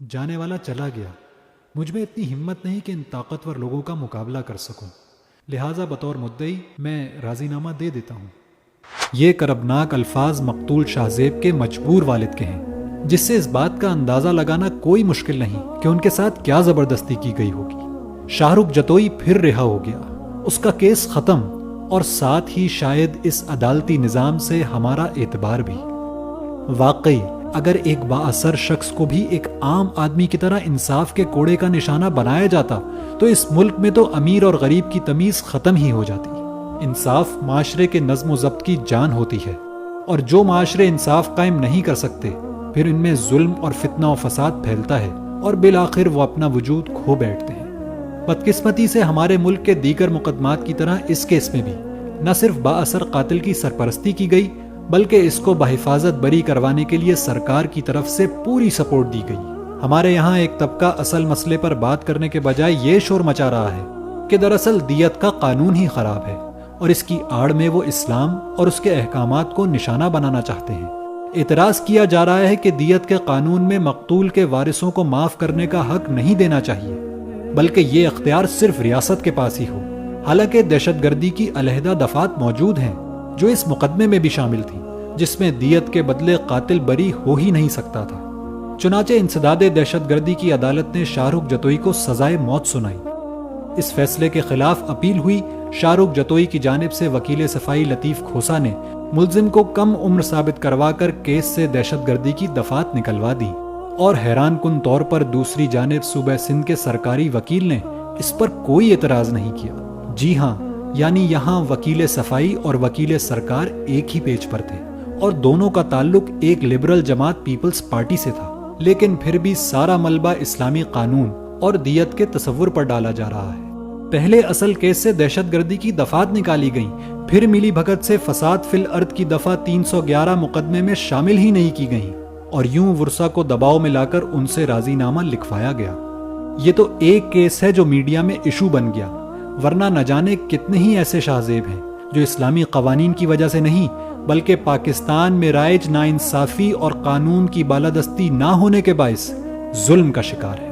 جانے والا چلا گیا. مجھ میں اتنی ہمت نہیں کہ ان طاقتور لوگوں کا مقابلہ کر سکوں، لہٰذا بطور مدعی میں راضی نامہ دے دیتا ہوں. یہ کربناک الفاظ مقتول شاہ زیب کے مجبور والد کے ہیں، جس سے اس بات کا اندازہ لگانا کوئی مشکل نہیں کہ ان کے ساتھ کیا زبردستی کی گئی ہوگی. شاہ رخ جتوئی پھر رہا ہو گیا، اس کا کیس ختم، اور ساتھ ہی شاید اس عدالتی نظام سے ہمارا اعتبار بھی. واقعی اگر ایک بااثر شخص کو بھی ایک عام آدمی کی طرح انصاف کے کوڑے کا نشانہ بنایا جاتا تو اس ملک میں تو امیر اور غریب کی تمیز ختم ہی ہو جاتی. انصاف معاشرے کے نظم و ضبط کی جان ہوتی ہے، اور جو معاشرے انصاف قائم نہیں کر سکتے پھر ان میں ظلم اور فتنہ و فساد پھیلتا ہے، اور بالآخر وہ اپنا وجود کھو بیٹھتے ہیں. بدقسمتی سے ہمارے ملک کے دیگر مقدمات کی طرح اس کیس میں بھی نہ صرف بااثر قاتل کی سرپرستی کی گئی بلکہ اس کو بحفاظت بری کروانے کے لیے سرکار کی طرف سے پوری سپورٹ دی گئی. ہمارے یہاں ایک طبقہ اصل مسئلے پر بات کرنے کے بجائے یہ شور مچا رہا ہے کہ دراصل دیت کا قانون ہی خراب ہے، اور اس کی آڑ میں وہ اسلام اور اس کے احکامات کو نشانہ بنانا چاہتے ہیں. اعتراض کیا جا رہا ہے کہ دیت کے قانون میں مقتول کے وارثوں کو معاف کرنے کا حق نہیں دینا چاہیے، بلکہ یہ اختیار صرف ریاست کے پاس ہی ہو. حالانکہ دہشت گردی کی علیحدہ دفعات موجود ہیں جو اس مقدمے میں بھی شامل تھیں، جس میں دیت کے بدلے قاتل بری ہو ہی نہیں سکتا تھا. چنانچہ انسداد دہشت گردی کی عدالت نے شاہ رخ جتوئی کو سزائے موت سنائی. اس فیصلے کے خلاف اپیل ہوئی. شاہ رخ جتوئی کی جانب سے وکیل صفائی لطیف کھوسا نے ملزم کو کم عمر ثابت کروا کر کیس سے دہشت گردی کی دفعات نکلوا دی، اور حیران کن طور پر دوسری جانب صوبہ سندھ کے سرکاری وکیل نے اس پر کوئی اعتراض نہیں کیا. جی ہاں، یعنی یہاں وکیل صفائی اور وکیل سرکار ایک ہی پیج پر تھے، اور دونوں کا تعلق ایک لبرل جماعت پیپلز پارٹی سے تھا. لیکن پھر بھی سارا ملبہ اسلامی قانون اور دیت کے تصور پر ڈالا جا رہا ہے. پہلے اصل کیس سے دہشت گردی کی دفعات نکالی گئیں، پھر ملی بھگت سے فساد فی الارض کی دفعہ 311 مقدمے میں شامل ہی نہیں کی گئیں، اور یوں ورثہ کو دباؤ میں لا کر ان سے راضی نامہ لکھوایا گیا. یہ تو ایک کیس ہے جو میڈیا میں ایشو بن گیا، ورنہ نہ جانے کتنے ہی ایسے شاہ زیب ہیں جو اسلامی قوانین کی وجہ سے نہیں بلکہ پاکستان میں رائج ناانصافی اور قانون کی بالادستی نہ ہونے کے باعث ظلم کا شکار ہے.